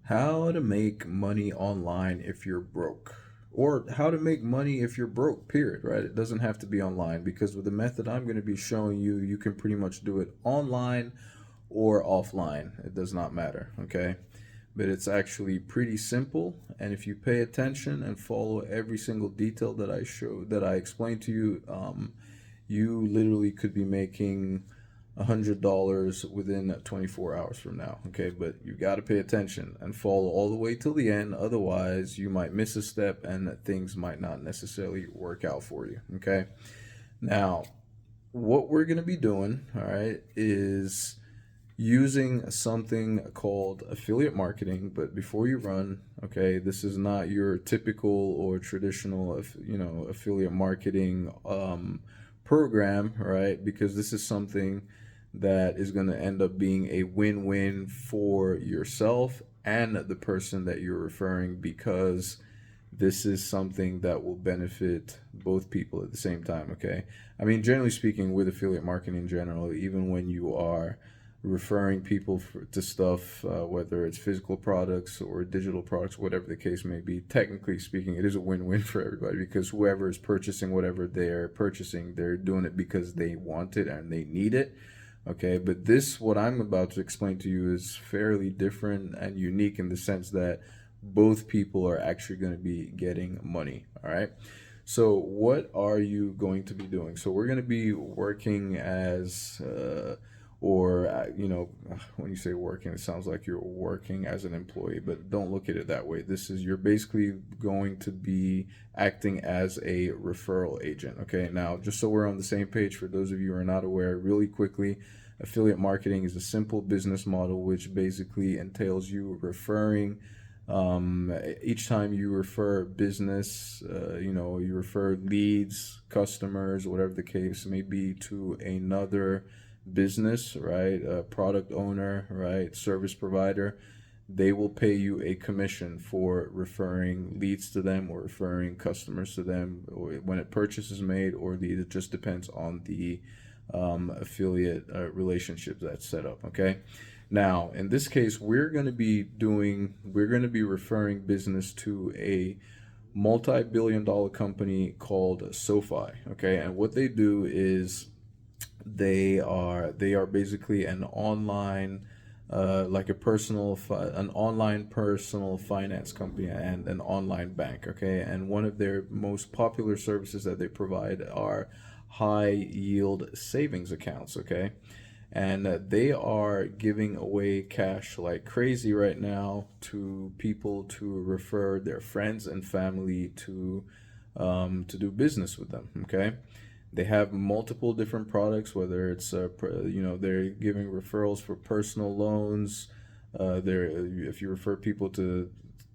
How to make money online if you're broke. Or how to make money if you're broke, period, right? It doesn't have to be online because with the method I'm going to be showing you, you can pretty much do it online or offline. It does not matter, okay? But it's actually pretty simple. And if you pay attention and follow every single detail that I explain to you, you literally could be making $100 within 24 hours from now. Okay, but you got to pay attention and follow all the way till the end. Otherwise, you might miss a step and things might not necessarily work out for you. Okay, now what we're going to be doing, all right, is using something called affiliate marketing. But before you run, okay, this is not your typical or traditional affiliate marketing program, right? Because this is something that is going to end up being a win-win for yourself and the person that you're referring, because this is something that will benefit both people at the same time. Okay, I mean, generally speaking, with affiliate marketing in general, even when you are referring people to stuff, whether it's physical products or digital products, whatever the case may be, technically speaking, it is a win-win for everybody, because whoever is purchasing whatever they're purchasing, they're doing it because they want it and they need it. Okay, but this, what I'm about to explain to you, is fairly different and unique in the sense that both people are actually going to be getting money. All right. So what are you going to be doing? So we're going to be working as, when you say working, it sounds like you're working as an employee, but don't look at it that way. You're basically going to be acting as a referral agent. Okay, now just so we're on the same page, for those of you who are not aware, really quickly, affiliate marketing is a simple business model which basically entails you referring. Each time you refer business, you refer leads, customers, whatever the case may be, to another business, right? A product owner, right? Service provider. They will pay you a commission for referring leads to them or referring customers to them when a purchase is made or lead. It just depends on the affiliate relationship that's set up. Okay. Now, in this case, we're going to be referring business to a multi-billion-dollar company called SoFi. Okay, and what they do is they are basically an online like an online personal finance company and an online bank. Okay, and one of their most popular services that they provide are high yield savings accounts. Okay, and they are giving away cash like crazy right now to people to refer their friends and family to do business with them. Okay, they have multiple different products, whether it's they're giving referrals for personal loans. If you refer people to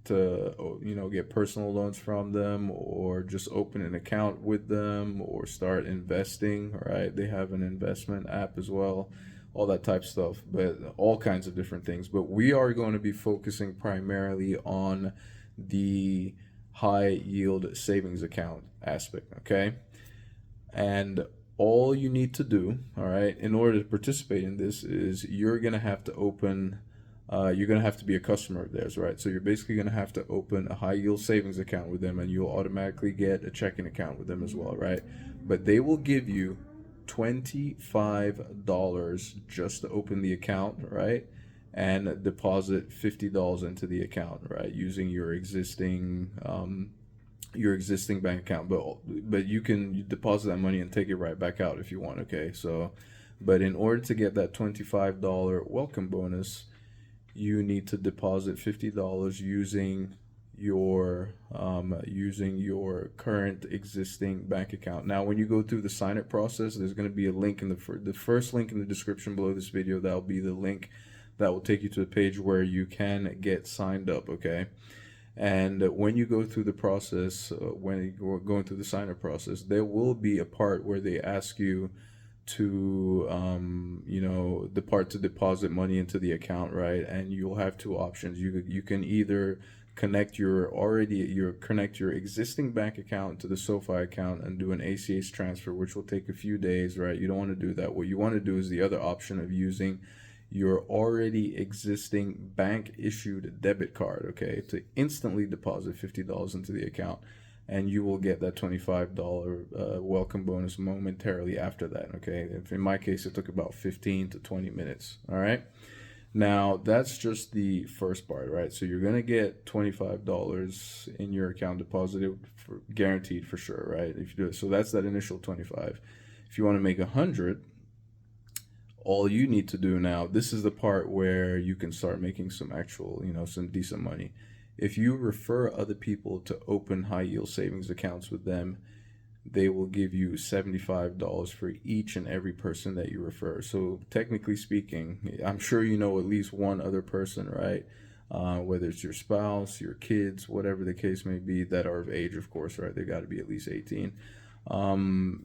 get personal loans from them, or just open an account with them, or start investing, right? They have an investment app as well, all that type of stuff, but all kinds of different things. But we are going to be focusing primarily on the high yield savings account aspect. Okay, and all you need to do, all right, in order to participate in this is you're going to have to open, you're going to have to be a customer of theirs, right? So you're basically going to have to open a high yield savings account with them, and you'll automatically get a checking account with them as well, right? But they will give you $25 just to open the account, right? And deposit $50 into the account, right? Using your existing bank account, but you deposit that money and take it right back out if you want. Okay, so but in order to get that $25 welcome bonus, you need to deposit $50 using your current existing bank account. Now, when you go through the sign up process, there's going to be a link in the first link in the description below this video. That'll be the link that will take you to a page where you can get signed up. Okay. And when you go through the process, when you're going through the sign up process, there will be a part where they ask you to, the part to deposit money into the account, right? And you'll have two options. You can either connect your existing bank account to the SoFi account and do an ACH transfer, which will take a few days, right? You don't want to do that. What you want to do is the other option of using your already existing bank issued debit card, okay, to instantly deposit $50 into the account, and you will get that $25 welcome bonus momentarily after that, okay? If in my case, it took about 15 to 20 minutes, all right? Now, that's just the first part, right? So you're going to get $25 in your account deposited, guaranteed for sure, right? If you do it. So that's that initial 25. If you want to make 100, all you need to do now, this is the part where you can start making some actual, some decent money. If you refer other people to open high yield savings accounts with them, they will give you $75 for each and every person that you refer. So technically speaking, I'm sure you know at least one other person, right? Whether it's your spouse, your kids, whatever the case may be, that are of age, of course, right? They got to be at least 18.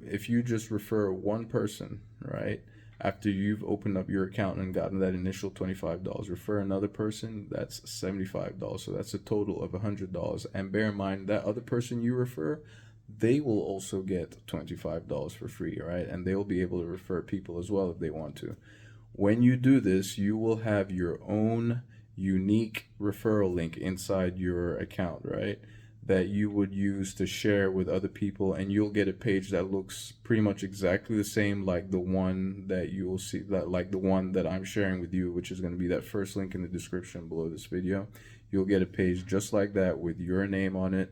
If you just refer one person, right? After you've opened up your account and gotten that initial $25, refer another person, that's $75. So that's a total of $100. And bear in mind, that other person you refer, they will also get $25 for free, right? And they will be able to refer people as well if they want to. When you do this, you will have your own unique referral link inside your account, right? That you would use to share with other people, and you'll get a page that looks pretty much exactly the same like the one that you will see, that like the one that I'm sharing with you, which is going to be that first link in the description below this video. You'll get a page just like that with your name on it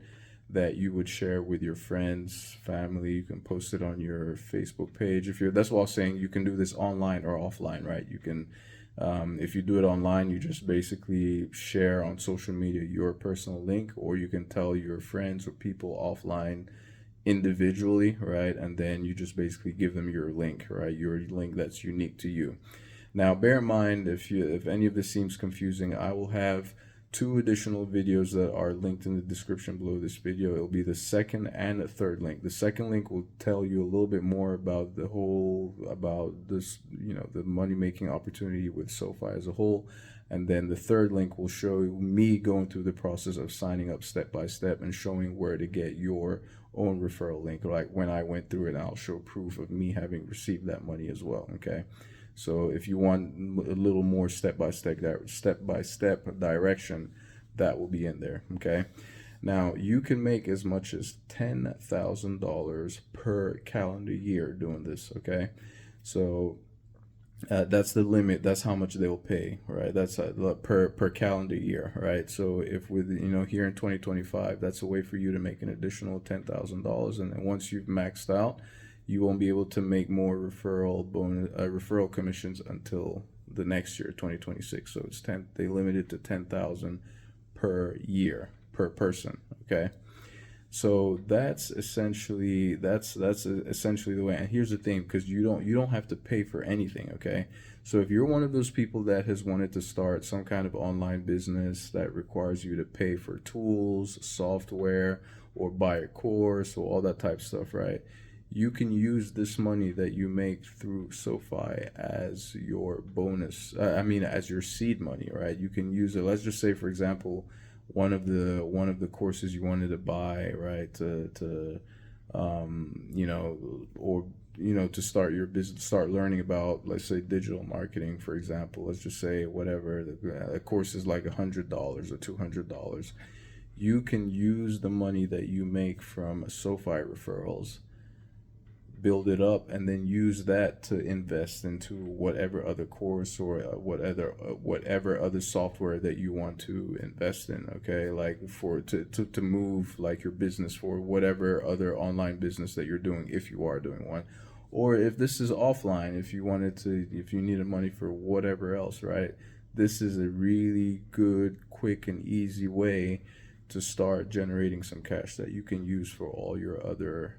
that you would share with your friends, family. You can post it on your Facebook page. That's what I was saying, you can do this online or offline, right? You can, if you do it online, you just basically share on social media your personal link, or you can tell your friends or people offline individually, right? And then you just basically give them your link, right? Your link that's unique to you. Now, bear in mind, if any of this seems confusing, I will have 2 additional videos that are linked in the description below this video. It'll be the second and the third link. The second link will tell you a little bit more about about this, the money making opportunity with SoFi as a whole. And then the third link will show me going through the process of signing up step by step and showing where to get your own referral link. Like when I went through it, I'll show proof of me having received that money as well. Okay. So if you want a little more step-by-step direction, that will be in there, okay? Now, you can make as much as $10,000 per calendar year doing this, okay? So that's the limit. That's how much they'll pay, right? That's per calendar year, right? So if with, here in 2025, that's a way for you to make an additional $10,000. And then once you've maxed out, you won't be able to make more referral commissions until the next year, 2026. So they limit it to 10,000 per year per person. Okay, so that's essentially the way. And here's the thing, because you don't have to pay for anything. Okay, so if you're one of those people that has wanted to start some kind of online business that requires you to pay for tools, software, or buy a course or all that type of stuff, right? You can use this money that you make through SoFi as your bonus. As your seed money, right? You can use it. Let's just say, for example, one of the courses you wanted to buy, right? To start your business, start learning about, let's say, digital marketing, for example. Let's just say whatever the course is, like $100 or $200. You can use the money that you make from SoFi referrals, build it up, and then use that to invest into whatever other course or whatever other software that you want to invest in. Okay, like to move like your business for whatever other online business that you're doing, if you are doing one, or if this is offline, if you needed money for whatever else, right? This is a really good, quick, and easy way to start generating some cash that you can use for all your other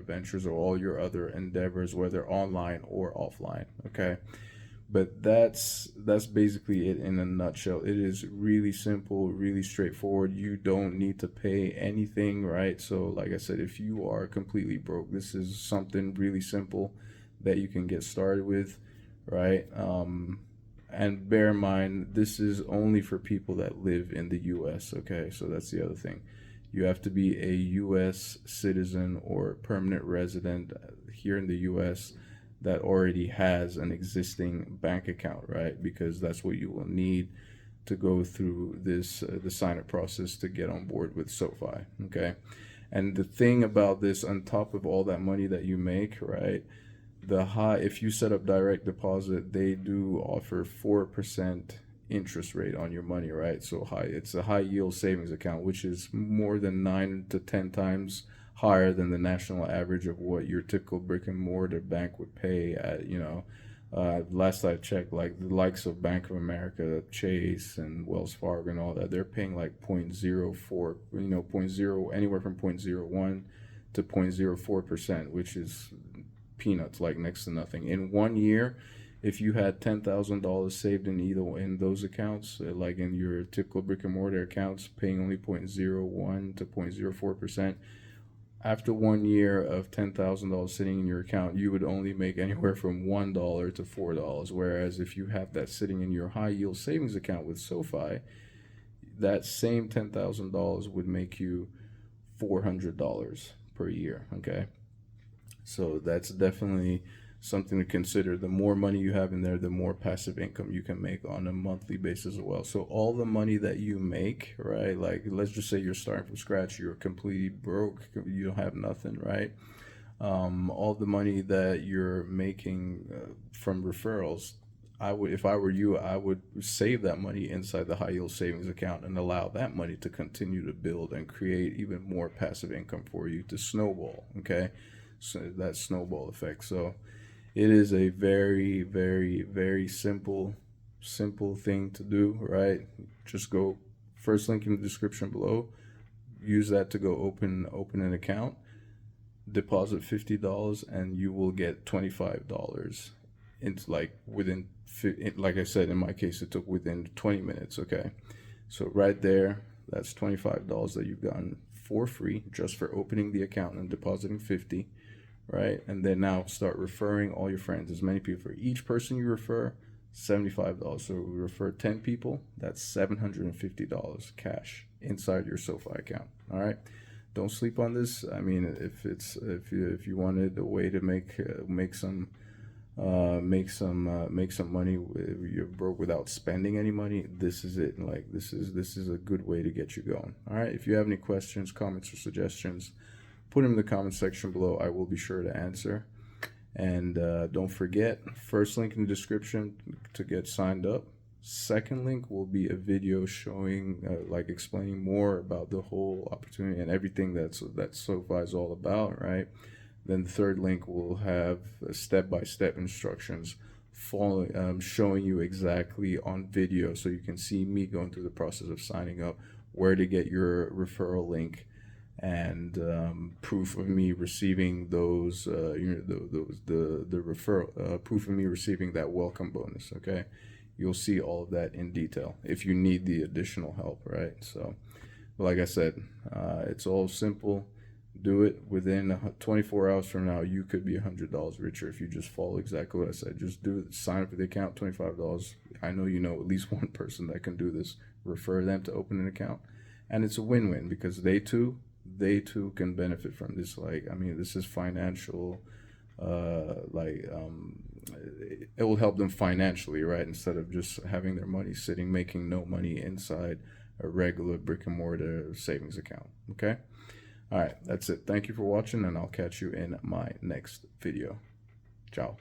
ventures or all your other endeavors, whether online or offline. Okay, but that's basically it in a nutshell. It is really simple, really straightforward. You don't need to pay anything, right? So like I said, if you are completely broke, this is something really simple that you can get started with, right? And bear in mind, this is only for people that live in the US, okay? So that's the other thing. You have to be a US citizen or permanent resident here in the US that already has an existing bank account, right? Because that's what you will need to go through this the sign up process to get on board with SoFi. Okay. And the thing about this, on top of all that money that you make, right, if you set up direct deposit, they do offer 4% interest rate on your money, right? So it's a high yield savings account, which is more than 9 to 10 times higher than the national average of what your typical brick and mortar bank would pay at, last I checked, like the likes of Bank of America, Chase, and Wells Fargo and all that, they're paying like 0.04, anywhere from 0.01 to 0.04%, which is peanuts, like next to nothing. In 1 year, if you had $10,000 saved in those accounts, like in your typical brick and mortar accounts, paying only 0.01 to 0.04%, after 1 year of $10,000 sitting in your account, you would only make anywhere from $1 to $4. Whereas if you have that sitting in your high yield savings account with SoFi, that same $10,000 would make you $400 per year. Okay. So that's definitely something to consider. The more money you have in there, the more passive income you can make on a monthly basis as well. So all the money that you make, right? Like, let's just say you're starting from scratch, you're completely broke, you don't have nothing, right? All the money that you're making from referrals, if I were you, I would save that money inside the high yield savings account and allow that money to continue to build and create even more passive income for you to snowball. Okay. So that snowball effect. So it is a very, very, very simple thing to do, right? Just go, first link in the description below, use that to go open an account, deposit $50, and you will get $25. It's like like I said, in my case, it took within 20 minutes. Okay. So right there, that's $25 that you've gotten for free just for opening the account and depositing 50. Right? And then now start referring all your friends, as many people. For each person you refer, $75. So we refer 10 people, that's $750 cash inside your SoFi account. All right. Don't sleep on this. I mean, if you wanted a way to make some money, you're broke without spending any money, this is it. Like, this is a good way to get you going. All right. If you have any questions, comments, or suggestions, put them in the comment section below. I will be sure to answer. And don't forget, first link in the description to get signed up. Second link will be a video showing, explaining more about the whole opportunity and everything that SoFi is all about, right? Then the third link will have step-by-step instructions showing you exactly on video, so you can see me going through the process of signing up, where to get your referral link, and proof of me receiving those the referral, proof of me receiving that welcome bonus. Okay, you'll see all of that in detail if you need the additional help, right? So like I said, it's all simple. Do it. Within 24 hours from now, you could be $100 richer if you just follow exactly what I said. Just do it. Sign up for the account, $25. I know you know at least one person that can do this. Refer them to open an account, and it's a win-win because they too can benefit from this. Like, I mean, this is financial, it will help them financially, right? Instead of just having their money sitting, making no money inside a regular brick and mortar savings account. Okay. All right. That's it. Thank you for watching, and I'll catch you in my next video. Ciao.